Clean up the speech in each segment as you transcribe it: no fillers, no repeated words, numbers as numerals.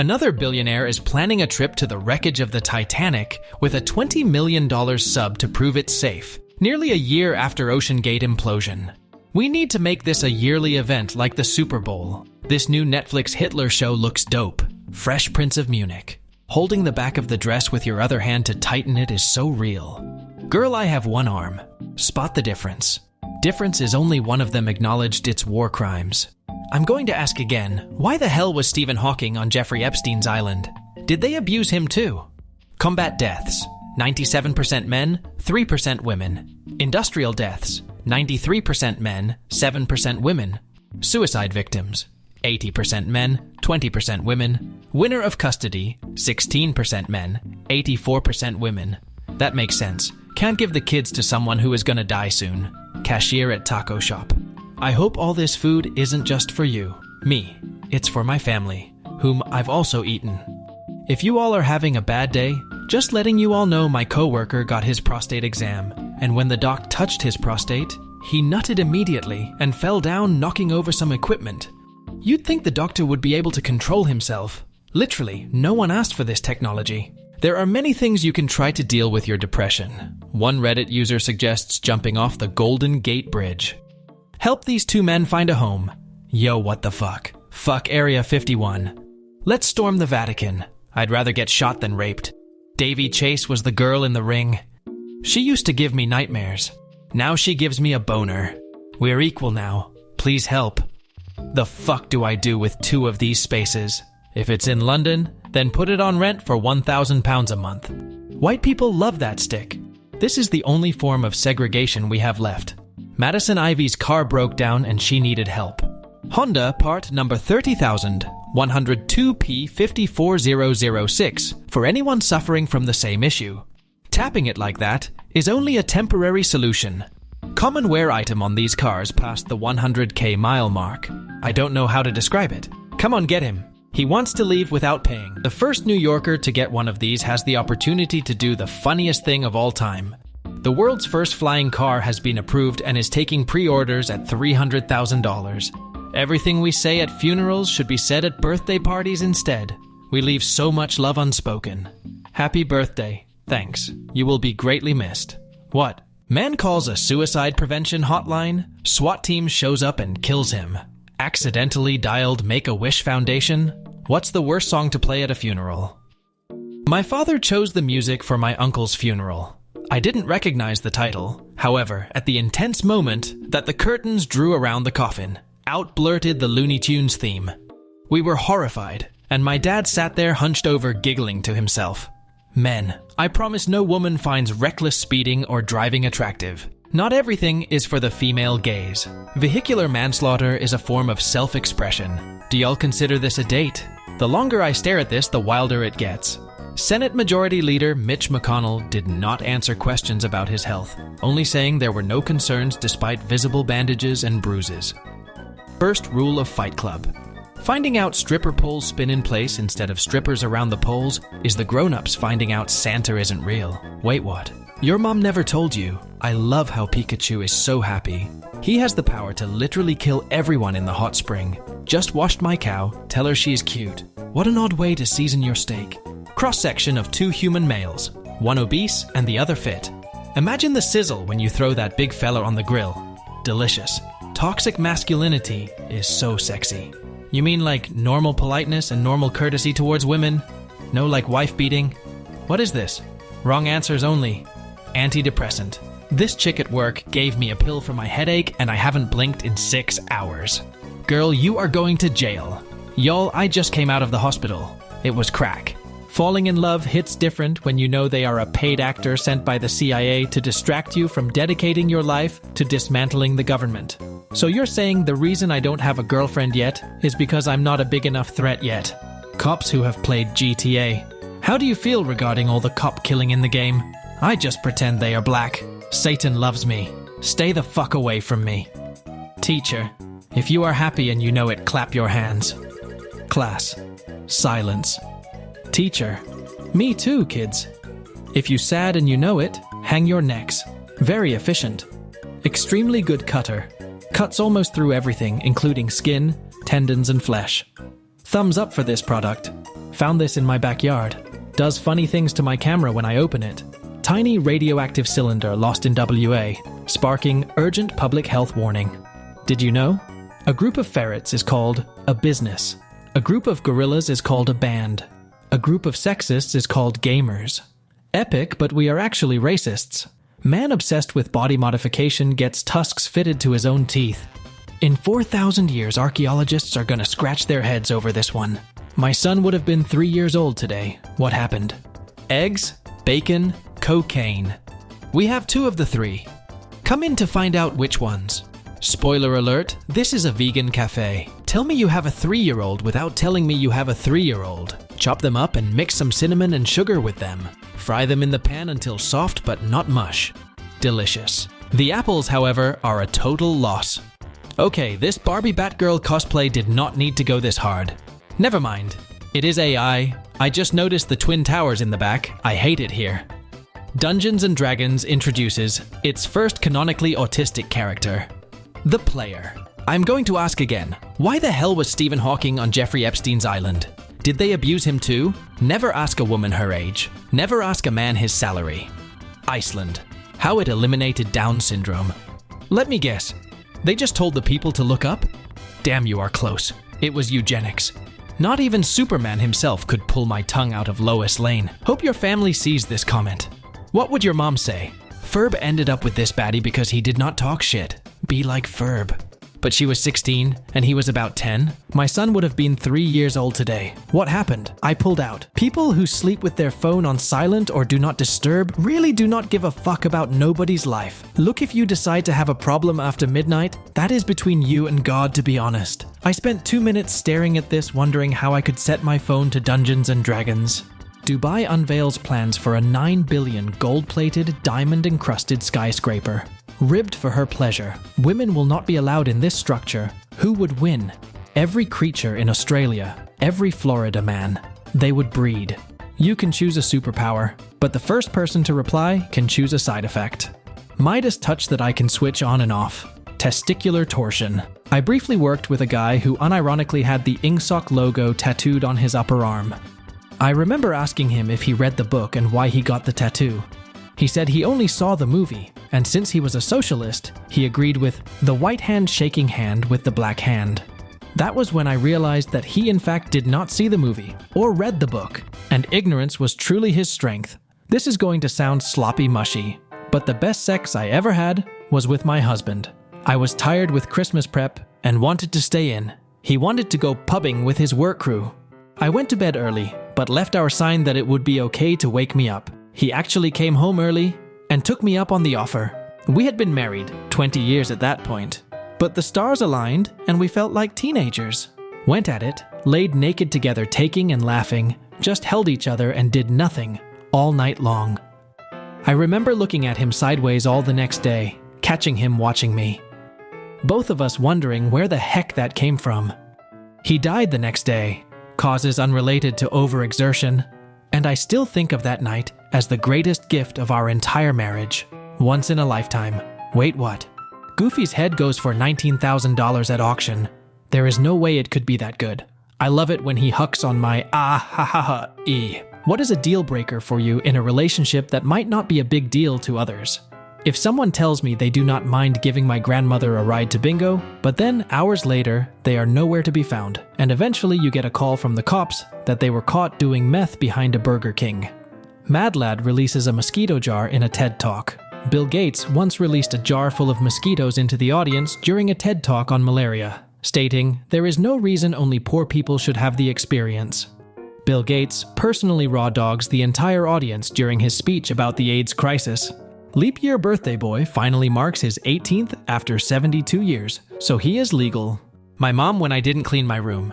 Another billionaire is planning a trip to the wreckage of the Titanic with a $20 million sub to prove it's safe, nearly a year after OceanGate implosion. We need to make this a yearly event like the Super Bowl. This new Netflix Hitler show looks dope. Fresh Prince of Munich. Holding the back of the dress with your other hand to tighten it is so real. Girl, I have one arm. Spot the difference. Difference is only one of them acknowledged its war crimes. I'm going to ask again, why the hell was Stephen Hawking on Jeffrey Epstein's island? Did they abuse him too? Combat deaths. 97% men, 3% women. Industrial deaths. 93% men, 7% women. Suicide victims. 80% men, 20% women. Winner of custody, 16% men, 84% women. That makes sense. Can't give the kids to someone who is gonna die soon. Cashier at taco shop. I hope all this food isn't just for you, me. It's for my family, whom I've also eaten. If you all are having a bad day, just letting you all know my coworker got his prostate exam, and when the doc touched his prostate, he nutted immediately and fell down, knocking over some equipment. You'd think the doctor would be able to control himself. Literally, no one asked for this technology. There are many things you can try to deal with your depression. One Reddit user suggests jumping off the Golden Gate Bridge. Help these two men find a home. Yo, what the fuck? Fuck Area 51. Let's storm the Vatican. I'd rather get shot than raped. Davy Chase was the girl in the ring. She used to give me nightmares. Now she gives me a boner. We're equal now. Please help. The fuck do I do with two of these spaces? If it's in London, then put it on rent for £1,000 a month. White people love that stick. This is the only form of segregation we have left. Madison Ivy's car broke down and she needed help. Honda part number 30,102P54006 for anyone suffering from the same issue. Tapping it like that is only a temporary solution. Common wear item on these cars past the 100k mile mark. I don't know how to describe it. Come on, get him. He wants to leave without paying. The first New Yorker to get one of these has the opportunity to do the funniest thing of all time. The world's first flying car has been approved and is taking pre-orders at $300,000. Everything we say at funerals should be said at birthday parties instead. We leave so much love unspoken. Happy birthday. Thanks. You will be greatly missed. What? Man calls a suicide prevention hotline. SWAT team shows up and kills him. Accidentally dialed Make-A-Wish Foundation. What's the worst song to play at a funeral? My father chose the music for my uncle's funeral. I didn't recognize the title. However, at the intense moment that the curtains drew around the coffin, out blurted the Looney Tunes theme. We were horrified, and my dad sat there hunched over giggling to himself. Men, I promise no woman finds reckless speeding or driving attractive. Not everything is for the female gaze. Vehicular manslaughter is a form of self-expression. Do y'all consider this a date? The longer I stare at this, the wilder it gets. Senate Majority Leader Mitch McConnell did not answer questions about his health, only saying there were no concerns despite visible bandages and bruises. First rule of Fight Club. Finding out stripper poles spin in place instead of strippers around the poles is the grown-ups finding out Santa isn't real. Wait, what? Your mom never told you. I love how Pikachu is so happy. He has the power to literally kill everyone in the hot spring. Just washed my cow, tell her she's cute. What an odd way to season your steak. Cross-section of two human males, one obese and the other fit. Imagine the sizzle when you throw that big fella on the grill. Delicious. Toxic masculinity is so sexy. You mean like normal politeness and normal courtesy towards women? No like wife beating? What is this? Wrong answers only. Antidepressant. This chick at work gave me a pill for my headache and I haven't blinked in 6 hours. Girl, you are going to jail. Y'all, I just came out of the hospital. It was crack. Falling in love hits different when you know they are a paid actor sent by the CIA to distract you from dedicating your life to dismantling the government. So you're saying the reason I don't have a girlfriend yet is because I'm not a big enough threat yet. Cops who have played GTA. How do you feel regarding all the cop killing in the game? I just pretend they are black. Satan loves me. Stay the fuck away from me. Teacher, if you are happy and you know it, clap your hands. Class. Silence. Teacher, me too, kids. If you sad and you know it, hang your necks. Very efficient. Extremely good cutter. Cuts almost through everything, including skin, tendons, and flesh. Thumbs up for this product. Found this in my backyard. Does funny things to my camera when I open it. Tiny radioactive cylinder lost in WA, sparking urgent public health warning. Did you know? A group of ferrets is called a business. A group of gorillas is called a band. A group of sexists is called gamers. Epic, but we are actually racists. Man obsessed with body modification gets tusks fitted to his own teeth. In 4,000 years, archaeologists are gonna scratch their heads over this one. My son would have been 3 years old today. What happened? Eggs, bacon, cocaine. We have 2 of the 3. Come in to find out which ones. Spoiler alert, this is a vegan cafe. Tell me you have a 3-year-old without telling me you have a 3-year-old. Chop them up and mix some cinnamon and sugar with them. Fry them in the pan until soft but not mush. Delicious. The apples, however, are a total loss. Okay, this Barbie Batgirl cosplay did not need to go this hard. Never mind. It is AI. I just noticed the twin towers in the back. I hate it here. Dungeons & Dragons introduces its first canonically autistic character, the player. I'm going to ask again, why the hell was Stephen Hawking on Jeffrey Epstein's island? Did they abuse him too? Never ask a woman her age. Never ask a man his salary. Iceland. How it eliminated Down syndrome. Let me guess. They just told the people to look up? Damn, you are close. It was eugenics. Not even Superman himself could pull my tongue out of Lois Lane. Hope your family sees this comment. What would your mom say? Ferb ended up with this baddie because he did not talk shit. Be like Ferb. But she was 16, and he was about 10. My son would have been 3 years old today. What happened? I pulled out. People who sleep with their phone on silent or do not disturb really do not give a fuck about nobody's life. Look, if you decide to have a problem after midnight, that is between you and God, to be honest. I spent 2 minutes staring at this, wondering how I could set my phone to Dungeons & Dragons. Dubai unveils plans for a 9 billion gold-plated, diamond-encrusted skyscraper. Ribbed for her pleasure. Women will not be allowed in this structure. Who would win? Every creature in Australia. Every Florida man. They would breed. You can choose a superpower, but the first person to reply can choose a side effect. Midas touch that I can switch on and off. Testicular torsion. I briefly worked with a guy who unironically had the Ingsoc logo tattooed on his upper arm. I remember asking him if he read the book and why he got the tattoo. He said he only saw the movie, and since he was a socialist, he agreed with the white hand shaking hand with the black hand. That was when I realized that he in fact did not see the movie or read the book, and ignorance was truly his strength. This is going to sound sloppy mushy, but the best sex I ever had was with my husband. I was tired with Christmas prep and wanted to stay in. He wanted to go pubbing with his work crew. I went to bed early, but left our sign that it would be okay to wake me up. He actually came home early and took me up on the offer. We had been married 20 years at that point, but the stars aligned and we felt like teenagers. Went at it, laid naked together, taking and laughing, just held each other and did nothing all night long. I remember looking at him sideways all the next day, catching him watching me. Both of us wondering where the heck that came from. He died the next day, causes unrelated to overexertion, and I still think of that night as the greatest gift of our entire marriage. Once in a lifetime. Wait, what? Goofy's head goes for $19,000 at auction. There is no way it could be that good. I love it when he hucks on my ah-ha-ha-ha-e. What is a deal breaker for you in a relationship that might not be a big deal to others? If someone tells me they do not mind giving my grandmother a ride to bingo, but then hours later, they are nowhere to be found, and eventually you get a call from the cops that they were caught doing meth behind a Burger King. Mad Lad releases a mosquito jar in a TED Talk. Bill Gates once released a jar full of mosquitoes into the audience during a TED Talk on malaria, stating, "There is no reason only poor people should have the experience." Bill Gates personally raw dogs the entire audience during his speech about the AIDS crisis. Leap year birthday boy finally marks his 18th after 72 years, so he is legal. My mom when I didn't clean my room.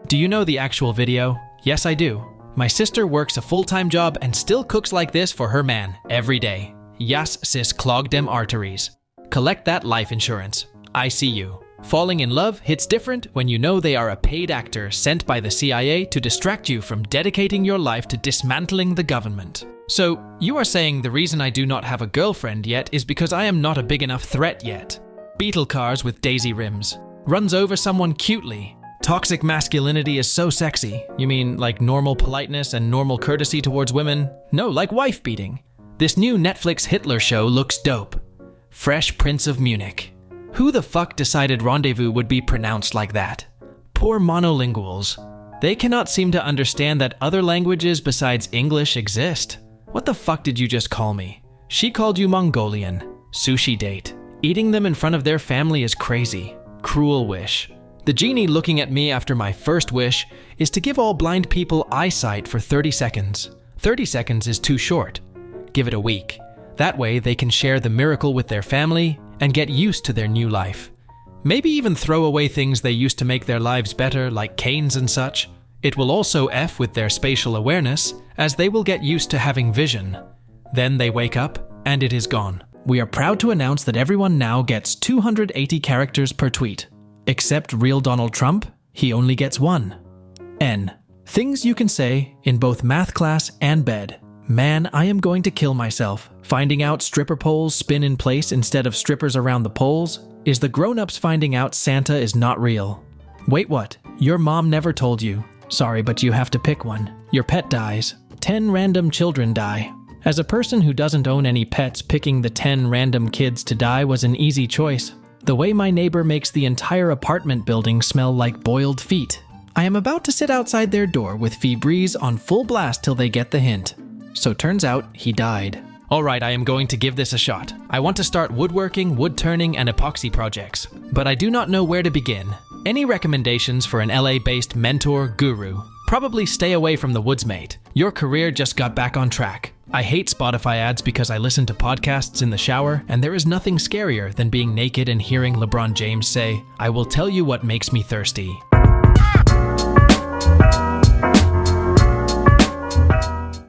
Do you know the actual video? Yes, I do. My sister works a full-time job and still cooks like this for her man every day. Yas sis clog dem arteries. Collect that life insurance. I see you. Falling in love hits different when you know they are a paid actor sent by the CIA to distract you from dedicating your life to dismantling the government. So, you are saying the reason I do not have a girlfriend yet is because I am not a big enough threat yet. Beetle cars with daisy rims. Runs over someone cutely. Toxic masculinity is so sexy. You mean like normal politeness and normal courtesy towards women? No, like wife beating. This new Netflix Hitler show looks dope. Fresh Prince of Munich. Who the fuck decided rendezvous would be pronounced like that? Poor monolinguals. They cannot seem to understand that other languages besides English exist. What the fuck did you just call me? She called you Mongolian. Sushi date. Eating them in front of their family is crazy. Cruel wish. The genie looking at me after my first wish is to give all blind people eyesight for 30 seconds. 30 seconds is too short. Give it a week. That way they can share the miracle with their family and get used to their new life. Maybe even throw away things they used to make their lives better, like canes and such. It will also F with their spatial awareness, as they will get used to having vision. Then they wake up, and it is gone. We are proud to announce that everyone now gets 280 characters per tweet. Except real Donald Trump, he only gets 1. N. Things you can say in both math class and bed. Man, I am going to kill myself. Finding out stripper poles spin in place instead of strippers around the poles is the grown-ups finding out Santa is not real. Wait, what? Your mom never told you. Sorry, but you have to pick one. Your pet dies. 10 random children die. As a person who doesn't own any pets, picking the 10 random kids to die was an easy choice. The way my neighbor makes the entire apartment building smell like boiled feet. I am about to sit outside their door with Febreze on full blast till they get the hint. So turns out he died. Alright, I am going to give this a shot. I want to start woodworking, wood turning, and epoxy projects, but I do not know where to begin. Any recommendations for an LA-based mentor guru? Probably stay away from the woodsmate. Your career just got back on track. I hate Spotify ads because I listen to podcasts in the shower, and there is nothing scarier than being naked and hearing LeBron James say, "I will tell you what makes me thirsty."